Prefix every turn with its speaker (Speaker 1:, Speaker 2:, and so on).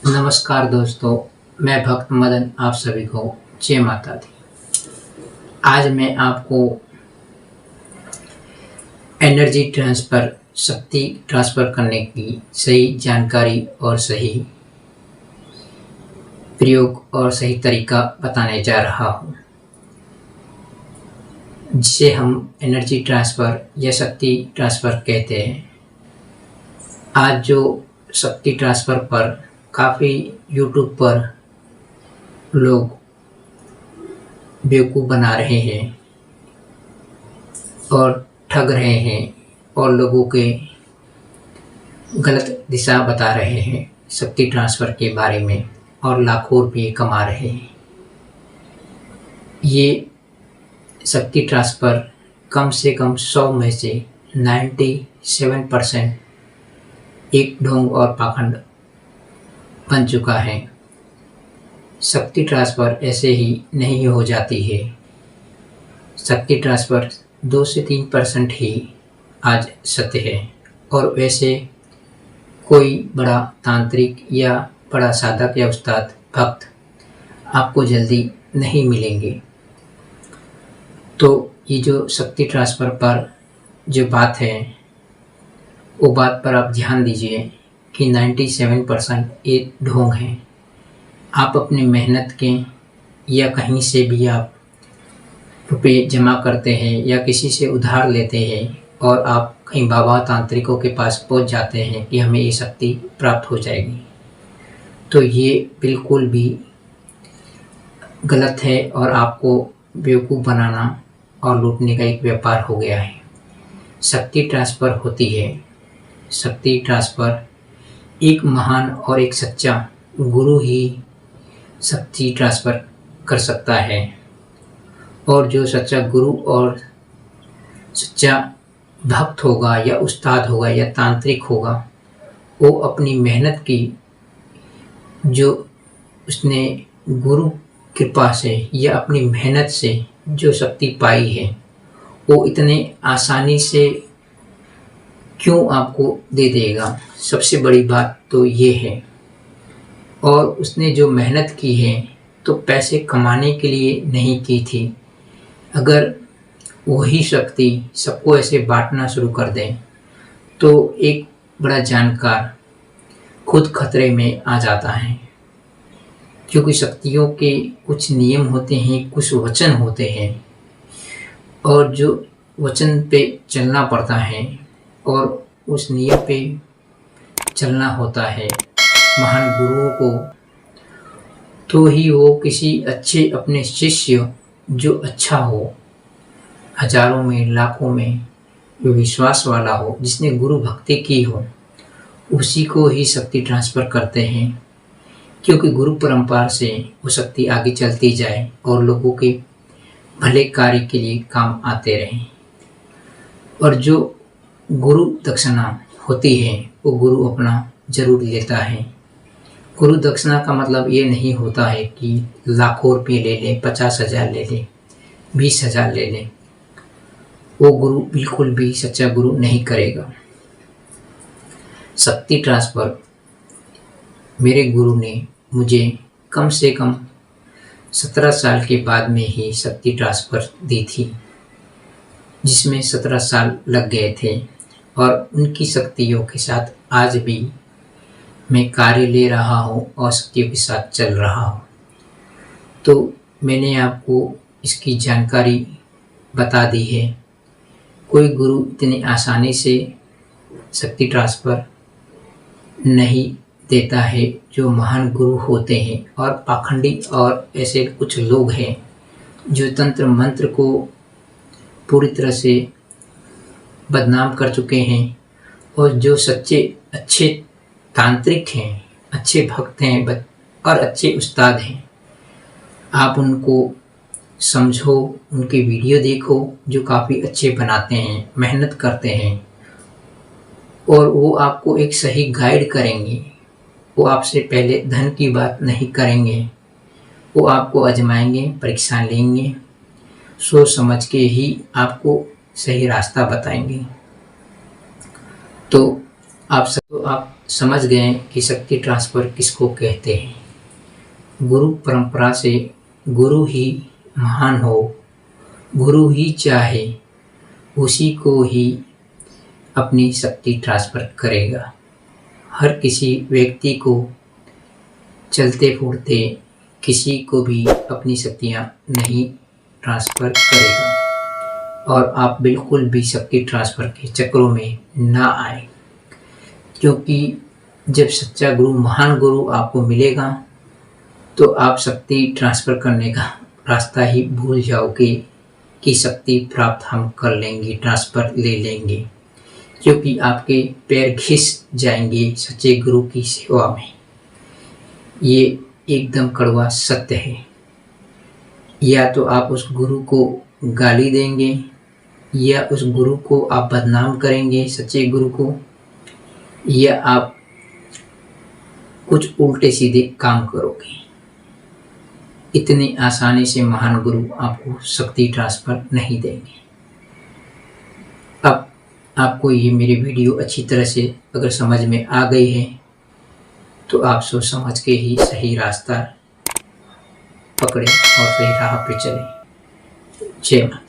Speaker 1: नमस्कार दोस्तों, मैं भक्त मदन आप सभी को जय माता दी। आज मैं आपको एनर्जी ट्रांसफ़र, शक्ति ट्रांसफ़र करने की सही जानकारी और सही प्रयोग और सही तरीका बताने जा रहा हूँ, जिसे हम एनर्जी ट्रांसफ़र या शक्ति ट्रांसफ़र कहते हैं। आज जो शक्ति ट्रांसफ़र पर काफ़ी यूट्यूब पर लोग बेवकूफ़ बना रहे हैं और ठग रहे हैं और लोगों के गलत दिशा बता रहे हैं शक्ति ट्रांसफ़र के बारे में और लाखों रुपये कमा रहे हैं। ये शक्ति ट्रांसफ़र कम से कम 100 में से 97% एक ढोंग और पाखंड बन चुका है। शक्ति ट्रांसफ़र ऐसे ही नहीं हो जाती है। शक्ति ट्रांसफ़र 2 से 3% ही आज सत्य है और वैसे कोई बड़ा तांत्रिक या बड़ा साधक या उस्ताद भक्त आपको जल्दी नहीं मिलेंगे। तो ये जो शक्ति ट्रांसफ़र पर जो बात है, वो बात पर आप ध्यान दीजिए कि 97% ये ढोंग है। आप अपनी मेहनत के या कहीं से भी आप रुपये जमा करते हैं या किसी से उधार लेते हैं और आप कहीं बाबा तांत्रिकों के पास पहुंच जाते हैं कि हमें ये शक्ति प्राप्त हो जाएगी, तो ये बिल्कुल भी गलत है और आपको बेवकूफ़ बनाना और लूटने का एक व्यापार हो गया है। शक्ति ट्रांसफ़र होती है। शक्ति ट्रांसफ़र एक महान और एक सच्चा गुरु ही शक्ति ट्रांसफ़र कर सकता है और जो सच्चा गुरु और सच्चा भक्त होगा या उस्ताद होगा या तांत्रिक होगा, वो अपनी मेहनत की जो उसने गुरु कृपा से या अपनी मेहनत से जो शक्ति पाई है, वो इतने आसानी से क्यों आपको दे देगा। सबसे बड़ी बात तो ये है। और उसने जो मेहनत की है तो पैसे कमाने के लिए नहीं की थी। अगर वही शक्ति सबको ऐसे बांटना शुरू कर दें तो एक बड़ा जानकार खुद खतरे में आ जाता है, क्योंकि शक्तियों के कुछ नियम होते हैं, कुछ वचन होते हैं और जो वचन पे चलना पड़ता है और उस नियम पे चलना होता है महान गुरुओं को, तो ही वो किसी अच्छे अपने शिष्य जो अच्छा हो, हजारों में लाखों में जो विश्वास वाला हो, जिसने गुरु भक्ति की हो, उसी को ही शक्ति ट्रांसफ़र करते हैं, क्योंकि गुरु परंपरा से वो शक्ति आगे चलती जाए और लोगों के भले कार्य के लिए काम आते रहें। और जो गुरु दक्षिणा होती है वो गुरु अपना जरूर लेता है। गुरु दक्षिणा का मतलब ये नहीं होता है कि लाखों रुपये ले ले, 50,000 ले ले, 20,000 ले ले। वो गुरु बिल्कुल भी सच्चा गुरु नहीं करेगा। शक्ति ट्रांसफ़र मेरे गुरु ने मुझे कम से कम 17 साल के बाद में ही शक्ति ट्रांसफ़र दी थी, जिसमें 17 साल लग गए थे और उनकी शक्तियों के साथ आज भी मैं कार्य ले रहा हूँ और शक्तियों के साथ चल रहा हूँ। तो मैंने आपको इसकी जानकारी बता दी है। कोई गुरु इतनी आसानी से शक्ति ट्रांसफ़र नहीं देता है। जो महान गुरु होते हैं और पाखंडी और ऐसे कुछ लोग हैं जो तंत्र मंत्र को पूरी तरह से बदनाम कर चुके हैं और जो सच्चे अच्छे तांत्रिक हैं, अच्छे भक्त हैं और अच्छे उस्ताद हैं, आप उनको समझो, उनके वीडियो देखो जो काफ़ी अच्छे बनाते हैं, मेहनत करते हैं और वो आपको एक सही गाइड करेंगे। वो आपसे पहले धन की बात नहीं करेंगे, वो आपको आजमाएंगे, परीक्षा लेंगे, सोच समझ के ही आपको सही रास्ता बताएंगे। तो आप समझ गए कि शक्ति ट्रांसफ़र किसको कहते हैं। गुरु परंपरा से गुरु ही महान हो, गुरु ही चाहे उसी को ही अपनी शक्ति ट्रांसफ़र करेगा। हर किसी व्यक्ति को चलते फूलते किसी को भी अपनी शक्तियाँ नहीं ट्रांसफ़र करेगा। और आप बिल्कुल भी शक्ति ट्रांसफ़र के चक्करों में ना आए, क्योंकि जब सच्चा गुरु, महान गुरु आपको मिलेगा तो आप शक्ति ट्रांसफ़र करने का रास्ता ही भूल जाओगे कि शक्ति प्राप्त हम कर लेंगे, ट्रांसफ़र ले लेंगे, क्योंकि आपके पैर घिस जाएंगे सच्चे गुरु की सेवा में। ये एकदम कड़वा सत्य है। या तो आप उस गुरु को गाली देंगे, या उस गुरु को आप बदनाम करेंगे, सच्चे गुरु को, या आप कुछ उल्टे सीधे काम करोगे। इतनी आसानी से महान गुरु आपको शक्ति ट्रांसफ़र नहीं देंगे। अब आपको ये मेरी वीडियो अच्छी तरह से अगर समझ में आ गई है तो आप सोच समझ के ही सही रास्ता पकड़े और सही राह पे चलें। जय माता।